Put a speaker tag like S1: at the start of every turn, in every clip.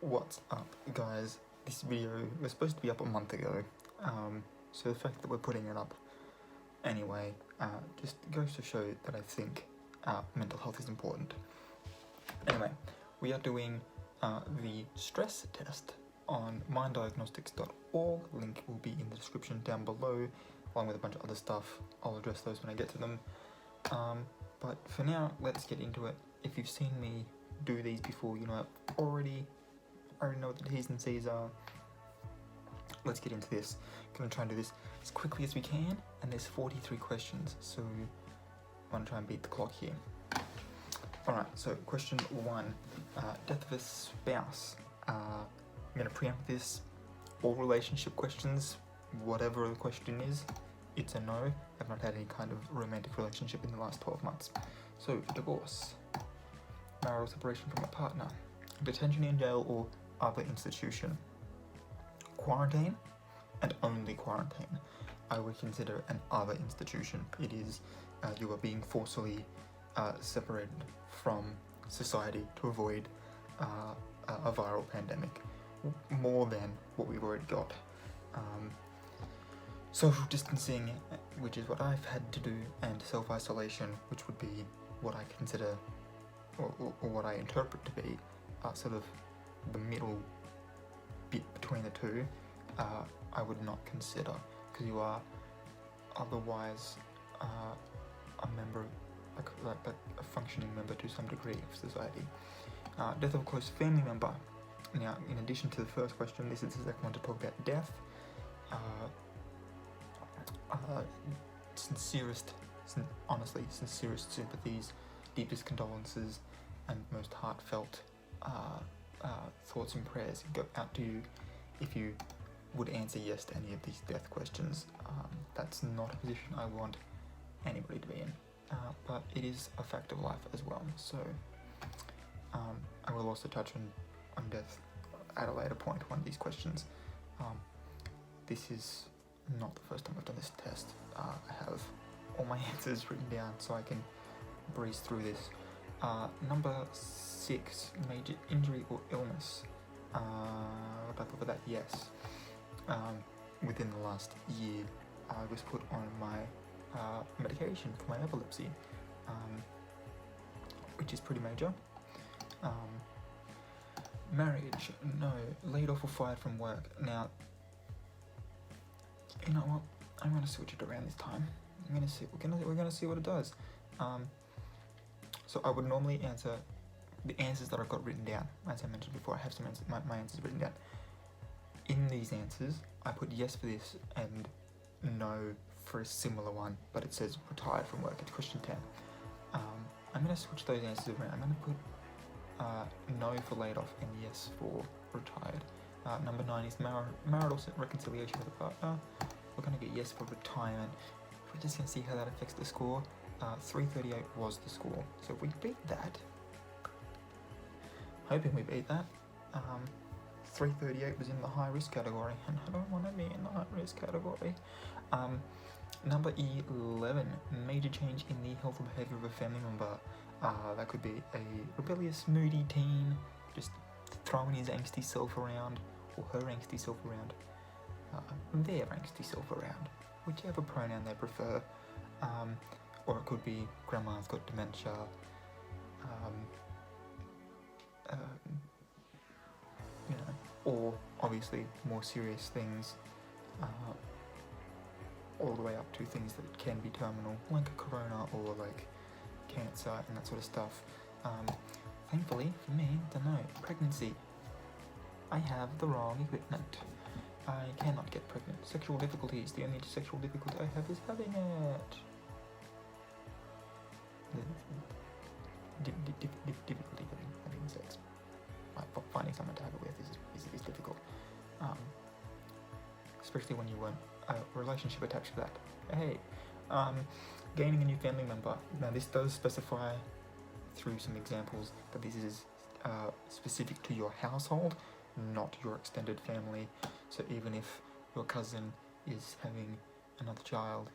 S1: What's up, guys? This video was supposed to be up a month ago, so the fact that we're putting it up anyway just goes to show that I think mental health is important. Anyway, we are doing the stress test on minddiagnostics.org. Link will be in the description down below, along with a bunch of other stuff. I'll address those when I get to them. But for now, let's get into it. If you've seen me do these before, you know I already know what the T's and C's are. Let's get into this. Gonna try and do this as quickly as we can, and there's 43 questions, so I want to try and beat the clock here. Alright, so question 1, death of a spouse. I'm gonna preempt this. All relationship questions, whatever the question is, it's a no. I've not had any kind of romantic relationship in the last 12 months. So, divorce, marital separation from a partner, detention in jail or other institution, quarantine, and only quarantine. I would consider an other institution. It is you are being forcibly separated from society to avoid a viral pandemic, more than what we've already got. Social distancing, which is what I've had to do, and self-isolation, which would be what I consider, or what I interpret to be, sort of the middle bit between the two. I would not consider, because you are otherwise a member, like a functioning member to some degree of society. Death of a close family member. Now, in addition to the first question, this is the second one to talk about death. Sincerest sympathies, deepest condolences, and most heartfelt thoughts and prayers go out to you if you would answer yes to any of these death questions. That's not a position I want anybody to be in, but it is a fact of life as well. So I will also touch on death at a later point, one of these questions. This is not the first time I've done this test. I have all my answers written down so I can breeze through this. Number 6, major injury or illness. Would I put for that? Yes. Within the last year, I was put on my medication for my epilepsy, which is pretty major. Marriage, no. Laid off or fired from work. Now, you know what? I'm gonna switch it around this time. We're gonna see what it does. So I would normally answer the answers that I've got written down. As I mentioned before, I have some answers, my answers written down. In these answers, I put yes for this and no for a similar one, but it says retired from work. It's question 10. I'm gonna switch those answers around. I'm gonna put no for laid off and yes for retired. Number 9 is marital reconciliation with a partner. We're gonna get yes for retirement. We're just gonna see how that affects the score. 338 was the score. So if we beat that, hoping we beat that, 338 was in the high risk category, and I don't want to be in the high risk category. Number 11, major change in the health or behavior of a family member. That could be a rebellious, moody teen, just throwing his angsty self around, or her angsty self around, their angsty self around, whichever pronoun they prefer. Or it could be grandma's got dementia, you know, or obviously more serious things, all the way up to things that can be terminal, like a corona or like cancer and that sort of stuff. Thankfully for me, pregnancy. I have the wrong equipment. I cannot get pregnant. Sexual difficulties. The only sexual difficulty I have is having it. Difficulty having sex. Finding someone to have it with is difficult. Especially when you want a relationship attached to that. Hey, gaining a new family member. Now this does specify through some examples that this is specific to your household, not your extended family. So even if your cousin is having another child,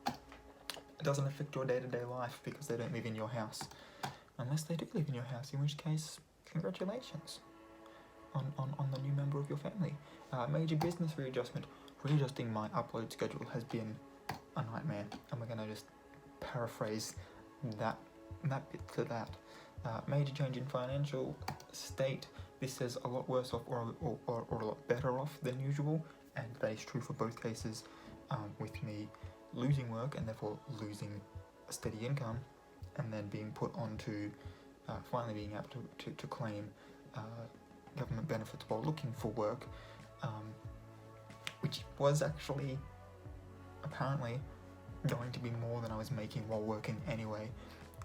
S1: it doesn't affect your day-to-day life because they don't live in your house. Unless they do live in your house, in which case, congratulations. on the new member of your family. Major business readjustment. Readjusting my upload schedule has been a nightmare, and we're going to just paraphrase that bit to that. Major change in financial state. This says a lot worse off or a lot better off than usual, and that is true for both cases, with me losing work and therefore losing a steady income, and then being put onto finally being able to claim government benefits while looking for work, which was actually apparently going to be more than I was making while working anyway.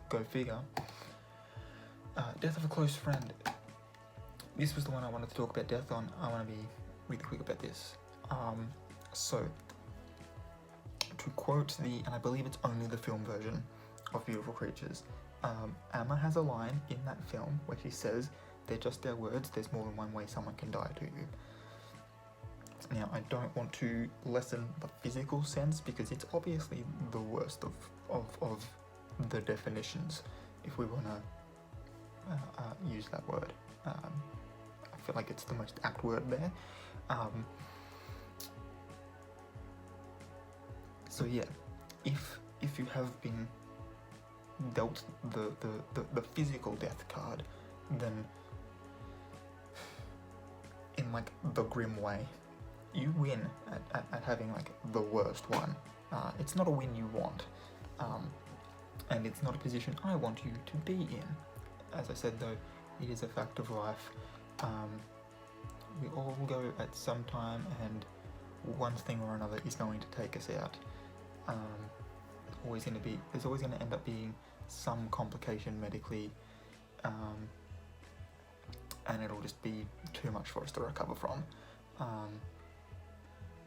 S1: Go figure. Death of a close friend. This was the one I wanted to talk about death on. I want to be really quick about this. So, to quote and I believe it's only the film version of Beautiful Creatures, Emma has a line in that film where she says, "They're just their words, there's more than one way someone can die to you." Now, I don't want to lessen the physical sense, because it's obviously the worst of the definitions, if we want to use that word. I feel like it's the most apt word there. So yeah, if you have been dealt the physical death card, then in like the grim way, you win at having like the worst one. It's not a win you want, and it's not a position I want you to be in. As I said though, it is a fact of life. We all go at some time, and one thing or another is going to take us out. There's always going to end up being some complication medically, and it'll just be too much for us to recover from.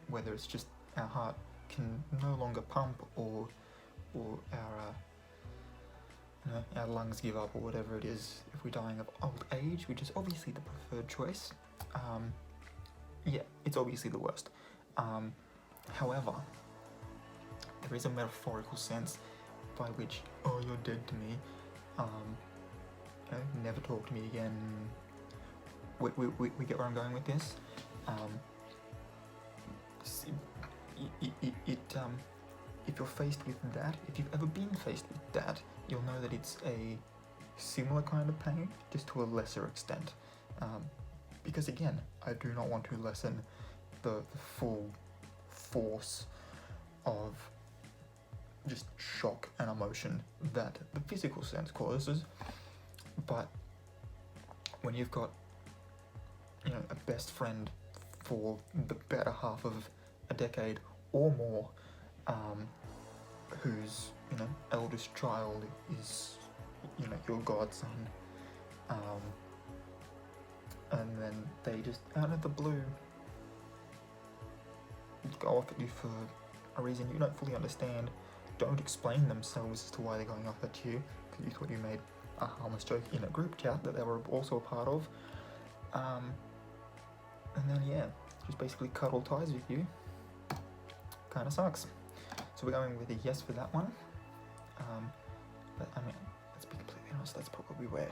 S1: Whether it's just our heart can no longer pump, or our lungs give up, or whatever it is, if we're dying of old age, which is obviously the preferred choice. Yeah, it's obviously the worst. However, there is a metaphorical sense by which, oh, you're dead to me, never talk to me again. We get where I'm going with this. If you're faced with that, if you've ever been faced with that, you'll know that it's a similar kind of pain, just to a lesser extent. Because again, I do not want to lessen the full force of just shock and emotion that the physical sense causes, but when you've got a best friend for the better half of a decade or more, whose eldest child is your godson, and then they just out of the blue go off at you for a reason you don't fully understand, don't explain themselves as to why they're going off at you, because you thought you made a harmless joke in a group chat that they were also a part of, and then yeah, just basically cut all ties with you. Kind of sucks. So we're going with a yes for that one. But I mean, let's be completely honest, that's probably where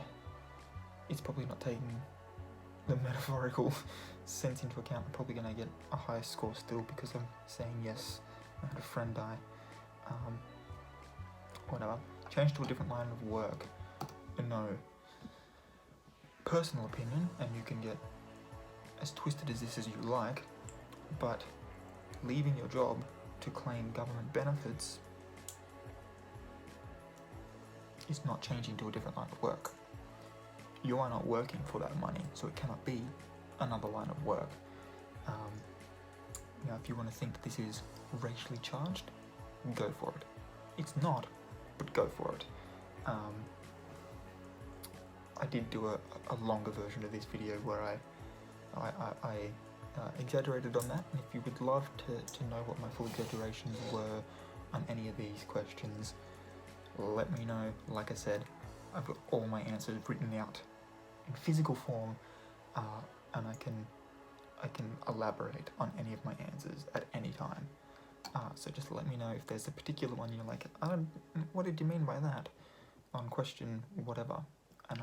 S1: it's probably not taking the metaphorical sense into account. I'm probably going to get a high score still, because I'm saying yes. I had a friend die. Whatever. Change to a different line of work. No. Personal opinion, and you can get as twisted as this as you like, but leaving your job to claim government benefits is not changing to a different line of work. You are not working for that money, so it cannot be another line of work. If you want to think that this is racially charged, go for it. It's not, but go for it. I did do a longer version of this video where I exaggerated on that, and if you would love to know what my full exaggerations were on any of these questions, let me know. Like I said, I've got all my answers written out in physical form, and I can elaborate on any of my answers at any time. So just let me know if there's a particular one you're like, what did you mean by that? On question whatever, and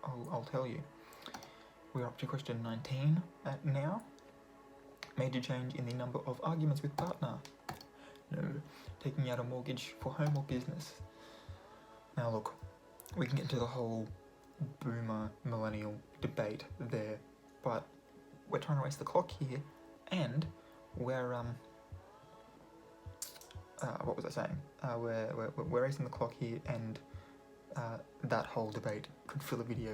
S1: I'll tell you. we're up to question 19 now. Major change in the number of arguments with partner. No. Taking out a mortgage for home or business. Now look, we can get into the whole boomer millennial debate there, but we're trying to race the clock here, and we're what was I saying? We're racing the clock here, and that whole debate could fill a video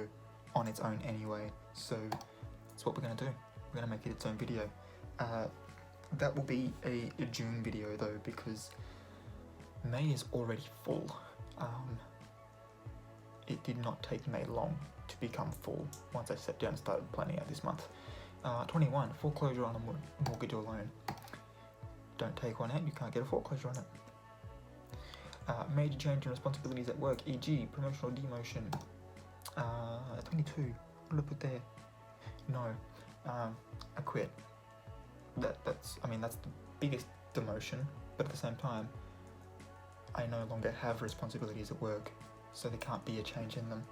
S1: on its own anyway. So that's what we're gonna do. We're gonna make it its own video. That will be a June video though, because May is already full. It did not take May long to become full once I sat down and started planning out this month. 21, foreclosure on a mortgage or loan. Don't take one out, you can't get a foreclosure on it. Major change in responsibilities at work, e.g. promotion or demotion. 22, what did I put there? No, I quit. That's the biggest demotion, but at the same time, I no longer have responsibilities at work, so there can't be a change in them.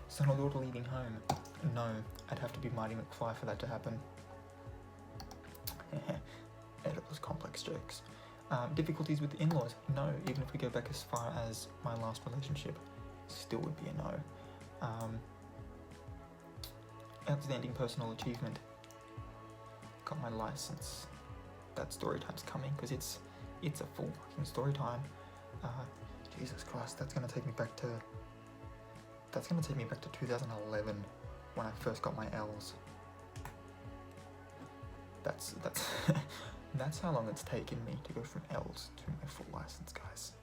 S1: Son or daughter leaving home? No, I'd have to be Marty McFly for that to happen. Editor's complex jokes. Difficulties with the in-laws? No, even if we go back as far as my last relationship, still would be a no. Outstanding personal achievement. Got my license. That story time's coming, because it's a full fucking story time. Jesus Christ, that's gonna take me back to 2011 when I first got my L's. That's that's how long it's taken me to go from L's to my full license, guys.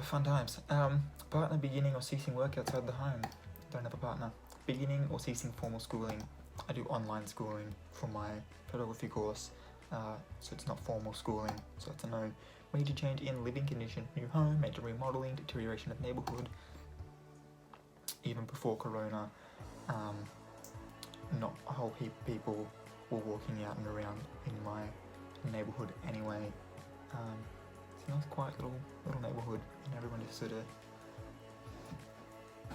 S1: Fun times. Partner beginning or ceasing work outside the home. Don't have a partner. Beginning or ceasing formal schooling. I do online schooling for my photography course, so it's not formal schooling, so it's a no. Major change in living condition, new home, major remodeling, deterioration of neighbourhood. Even before Corona, not a whole heap of people were walking out and around in my neighbourhood anyway. It's a nice quiet little neighbourhood, and everyone just sort of,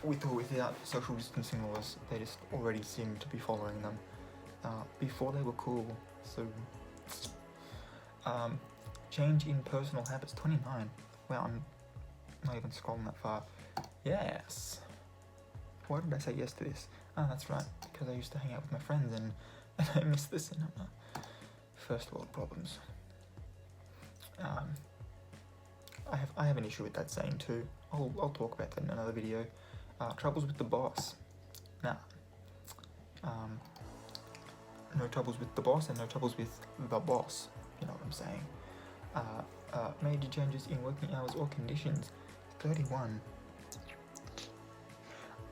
S1: with or without social distancing laws, they just already seem to be following them. Before they were cool, so... change in personal habits, 29. Wow, I'm not even scrolling that far. Yes! Why did I say yes to this? Ah, that's right, because I used to hang out with my friends and I missed this, and first world problems. I have an issue with that saying too. I'll talk about that in another video. Troubles with the boss. Nah. No troubles with the boss and no troubles with the boss. You know what I'm saying. Major changes in working hours or conditions. 31.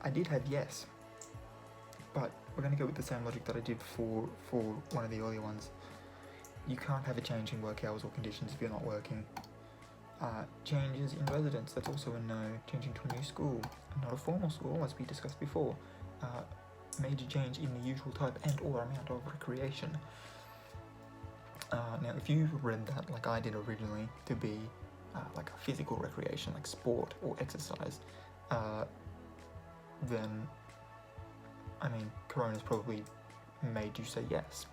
S1: I did have yes, but we're going to go with the same logic that I did for one of the earlier ones. You can't have a change in work hours or conditions if you're not working. Changes in residence, that's also a no. Changing to a new school, not a formal school as we discussed before. Major change in the usual type and or amount of recreation. Now if you read that like I did originally to be like a physical recreation, like sport or exercise, then I mean Corona's probably made you say yes,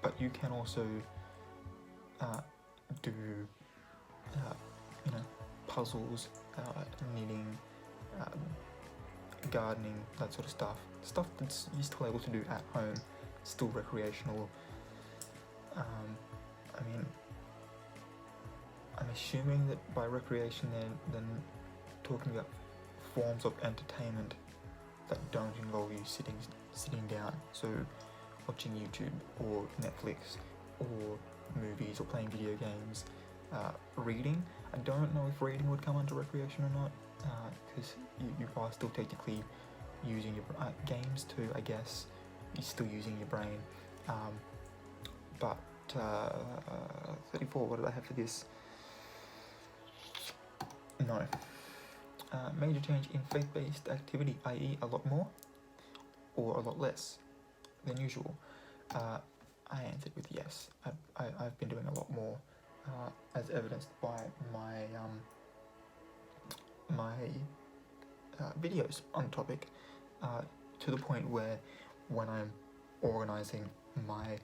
S1: but you can also do puzzles, knitting, gardening, that sort of stuff that's you're still able to do at home, still recreational. I mean, I'm assuming that by recreation then talking about forms of entertainment that don't involve you sitting down, so watching YouTube or Netflix or movies or playing video games. Reading, I don't know if reading would come under recreation or not, because you are still technically using your games too, I guess. You're still using your brain, but 34, what did I have for this? No. Major change in faith-based activity, i.e. a lot more or a lot less than usual. I answered with yes. I've been doing a lot more, as evidenced by my videos on the topic, to the point where when I'm organising my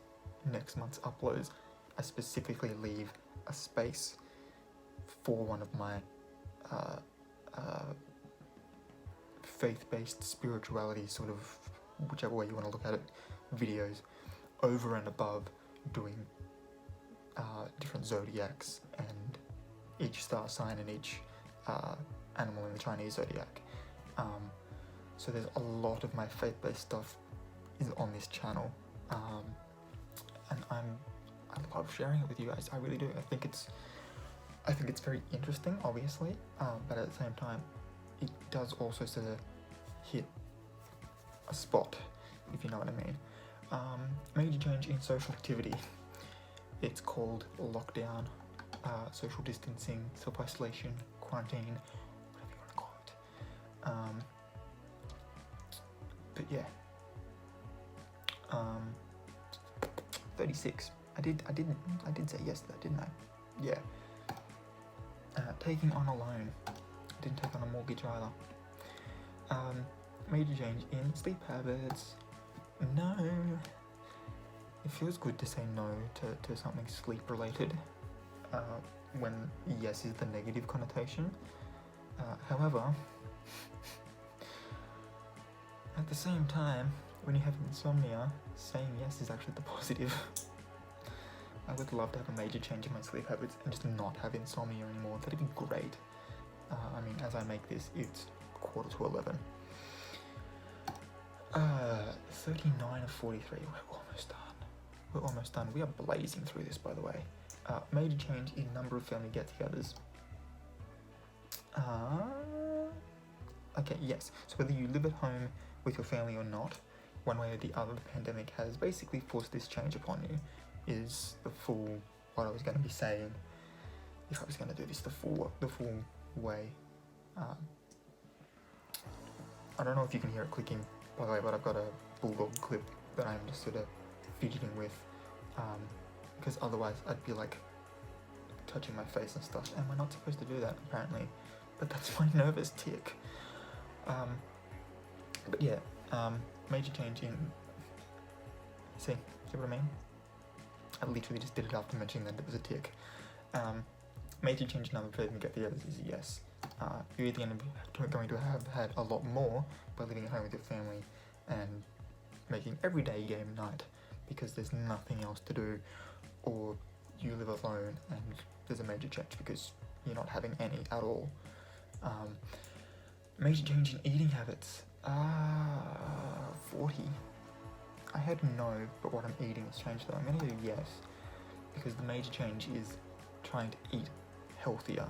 S1: next month's uploads, I specifically leave a space for one of my faith-based spirituality, sort of, whichever way you want to look at it, videos over and above doing different zodiacs and each star sign and each animal in the Chinese zodiac. So there's a lot of my faith-based stuff is on this channel, and I love sharing it with you guys. I really do. I think it's very interesting, obviously, but at the same time, it does also sort of hit a spot, if you know what I mean. Major change in social activity. It's called lockdown, social distancing, self-isolation, quarantine, whatever you want to call it. But yeah. 36. I did say yes to that, didn't I? Yeah. Taking on a loan. Didn't take on a mortgage either. Major change in sleep habits. No. It feels good to say no to something sleep related, when yes is the negative connotation. However, at the same time, when you have insomnia, saying yes is actually the positive. I would love to have a major change in my sleep habits and just not have insomnia anymore. That'd be great. I mean, as I make this, it's 11:15. 39 of 43. We're almost done. We are blazing through this, by the way. Major change in number of family get-togethers. Okay, yes. So whether you live at home with your family or not, one way or the other, the pandemic has basically forced this change upon you. Is the full, what I was going to be saying, if I was going to do this the full way. I don't know if you can hear it clicking, by the way, but I've got a bulldog clip that I'm just sort of fidgeting with, because otherwise I'd be like touching my face and stuff, and we're not supposed to do that apparently, but that's my nervous tick. But yeah, major change in, see what I mean? I literally just did it after mentioning that it was a tick. Major change in number of family get-togethers is a yes. You're either going to have had a lot more by living at home with your family and making every day game night because there's nothing else to do, or you live alone and there's a major change because you're not having any at all. Major change in eating habits. 40. I heard no, but what I'm eating has changed though. I'm going to do yes, because the major change is trying to eat healthier.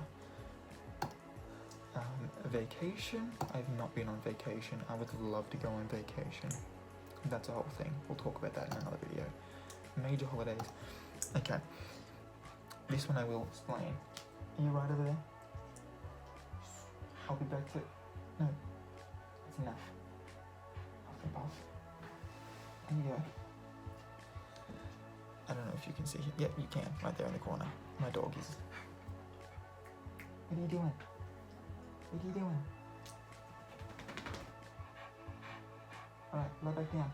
S1: Vacation? I've not been on vacation. I would love to go on vacation. That's a whole thing. We'll talk about that in another video. Major holidays. Okay. This one I will explain. Are you right over there? I'll be back to... No. That's enough. Off the buff. There you go. I don't know if you can see him. Yep, you can. Right there in the corner. My dog is... What are you doing? What are you doing? Alright, lie back down.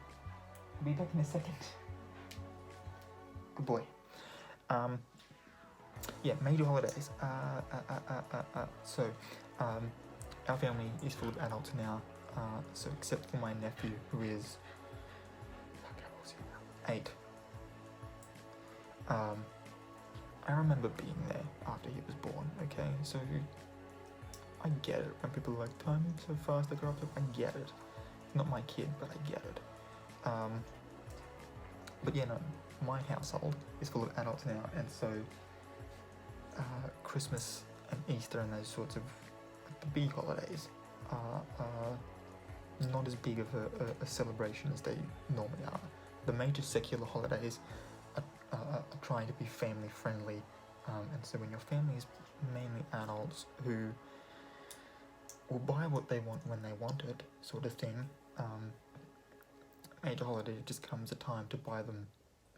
S1: I'll be back in a second. Good boy. Yeah, major holidays. So, our family is full of adults now. So except for my nephew, who is... how old is he now? 8. I remember being there after he was born, okay? So, I get it when people are like, time moves so fast, I grow up, I get it. Not my kid, but I get it. But yeah, no, my household is full of adults now, and so Christmas and Easter and those sorts of the big holidays are not as big of a celebration as they normally are. The major secular holidays are trying to be family friendly, and so when your family is mainly adults who will buy what they want when they want it, sort of thing, major holiday just comes a time to buy them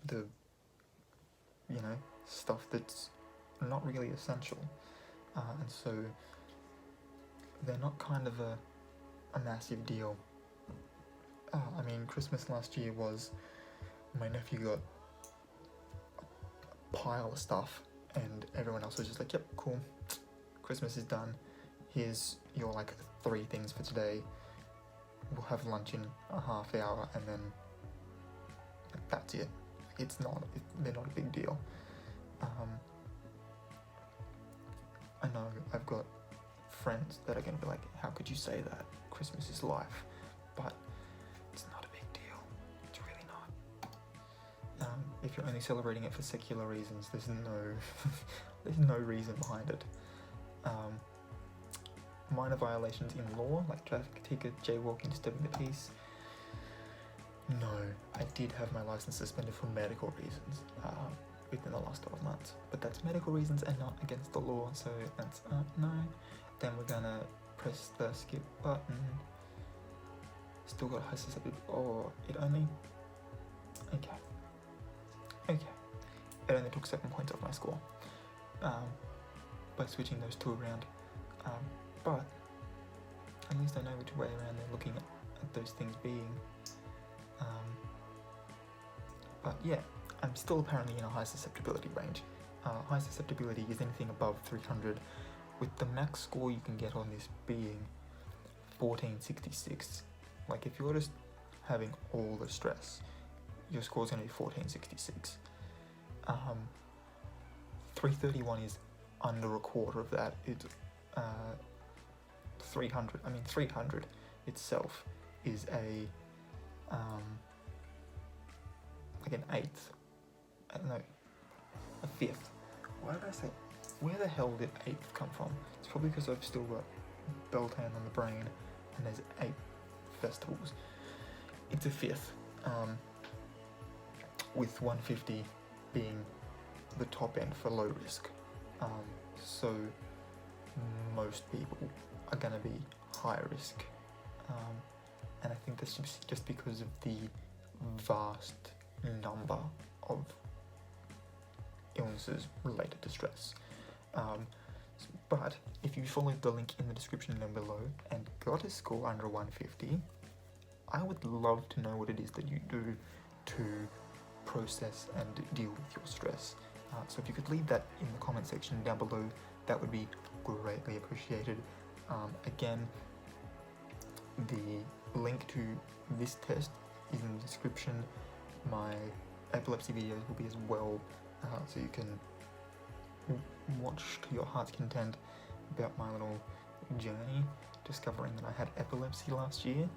S1: the, you know, stuff that's not really essential, and so they're not kind of a massive deal. I mean, Christmas last year was, my nephew got a pile of stuff, and everyone else was just like, yep, cool, Christmas is done, here's your like 3 things for today, we'll have lunch in a half hour, and then like, that's it. They're not a big deal. I know I've got friends that are going to be like, how could you say that? Christmas is life. But it's not a big deal. It's really not. If you're only celebrating it for secular reasons, there's no reason behind it. Minor violations in law, like traffic ticket, jaywalking, disturbing the peace. No, I did have my license suspended for medical reasons within the last 12 months, but that's medical reasons and not against the law, so that's no. Then we're gonna press the skip button. Still got high susceptibility. Oh, it only. Okay. It only took 7 points off my score by switching those 2 around. But at least I know which way around they're looking at those things being. But yeah, I'm still apparently in a high susceptibility range. High susceptibility is anything above 300, with the max score you can get on this being 1466. Like if you're just having all the stress, your score's going to be 1466. 331 is under a quarter of that. It's 300. I mean 300 itself is a like an 8th. I don't know, a 5th. Why did I say? Where the hell did 8th come from? It's probably because I've still got Beltane on the brain, and there's 8 festivals. It's a 5th, with 150 being the top end for low risk. So most people are gonna be high risk, and I think that's just because of the vast number of illnesses related to stress. But if you followed the link in the description down below and got a score under 150, I would love to know what it is that you do to process and deal with your stress. So if you could leave that in the comment section down below, that would be greatly appreciated. Again, the link to this test is in the description. My epilepsy videos will be as well, so you can watch to your heart's content about my little journey discovering that I had epilepsy last year.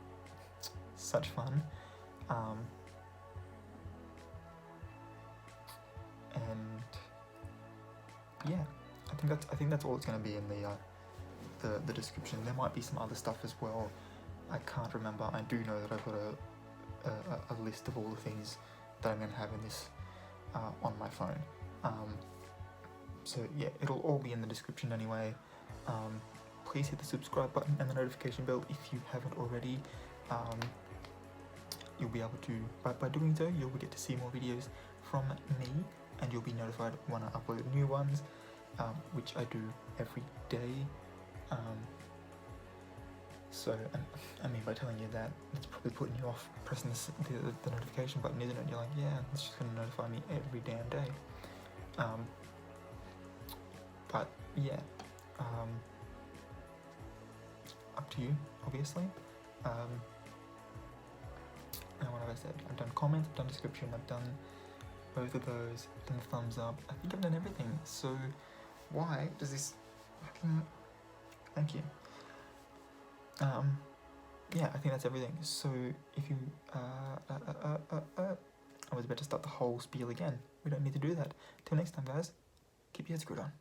S1: Such fun. And yeah, I think that's all it's going to be in the description. There might be some other stuff as well. I can't remember. I do know that I've got a list of all the things that I'm going to have in this on my phone. So yeah, it'll all be in the description anyway. Please hit the subscribe button and the notification bell if you haven't already. You'll be able to, by doing so, you'll get to see more videos from me, and you'll be notified when I upload new ones, which I do every day. So, I mean, by telling you that, it's probably putting you off pressing the notification button, isn't it? You're like, yeah, it's just going to notify me every damn day. But yeah, up to you, obviously. And what have I said? I've done comments, I've done description, I've done both of those, I've done the thumbs up. I think I've done everything. So why does this fucking... Thank you. Yeah, I think that's everything. So if you I was about to start the whole spiel again. We don't need to do that. Till next time, guys. Keep your heads screwed on.